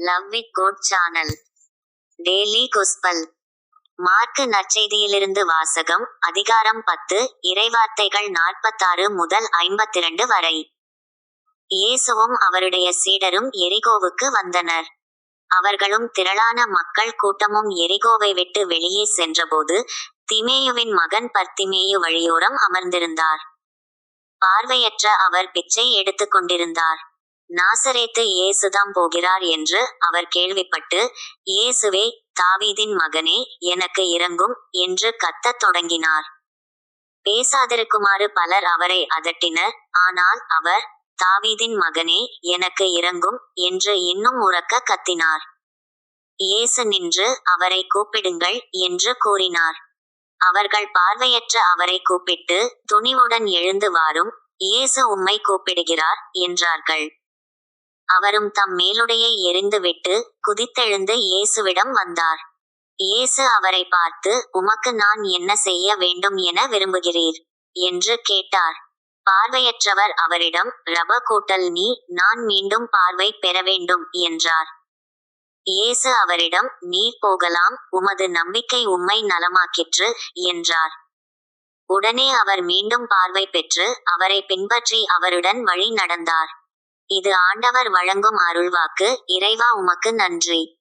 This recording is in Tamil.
Love with God channel daily gospel. Mark நற்செய்தியிலிருந்து வாசகம். அதிகாரம் 10 இறைவார்த்தைகள் 46 முதல் 52 வரை. இயேசுவும் அவருடைய சீடரும் எரிகோவுக்கு வந்தனர். அவர்களும் திரளான மக்கள் கூட்டமும் எரிகோவை விட்டு வெளியே சென்றபோது, திமேயுவின் மகன் பர்த்திமேயு வழியோரம் அமர்ந்திருந்தார். பார்வையற்ற அவர் பிச்சை எடுத்துக் கொண்டிருந்தார். நாசரேத்து இயேசுதாம் போகிறார் என்று அவர் கேள்விப்பட்டு, இயேசுவே, தாவீதின் மகனே, எனக்கு இரங்கும் என்று கத்தத் தொடங்கினார். பேசாதிருக்குமாறு பலர் அவரை அதட்டினர். ஆனால் அவர், தாவீதின் மகனே, எனக்கு இரங்கும் என்று இன்னும் உரக்க கத்தினார். இயேசு நின்று, அவரை கூப்பிடுங்கள் என்று கூறினார். அவர்கள் பார்வையற்ற அவரை கூப்பிட்டு, துணிவுடன் எழுந்து வாரும், இயேசு உம்மை கூப்பிடுகிறார் என்றார்கள். அவரும் தம் மேலுடையை எறிந்துவிட்டு குதித்தெழுந்து இயேசுவிடம் வந்தார். இயேசு அவரை பார்த்து, உமக்கு நான் என்ன செய்ய வேண்டும் என விரும்புகிறீர் என்று கேட்டார். பார்வையற்றவர் அவரிடம், ரப, நான் மீண்டும் பார்வை பெற வேண்டும் என்றார். இயேசு அவரிடம், நீர் போகலாம், உமது நம்பிக்கை உம்மை நலமாக்கிற்று என்றார். உடனே அவர் மீண்டும் பார்வை பெற்று அவரை பின்பற்றி அவருடன் வழி நடந்தார். இது ஆண்டவர் வழங்கும் அருள்வாக்கு. இறைவா, உமக்கு நன்றி.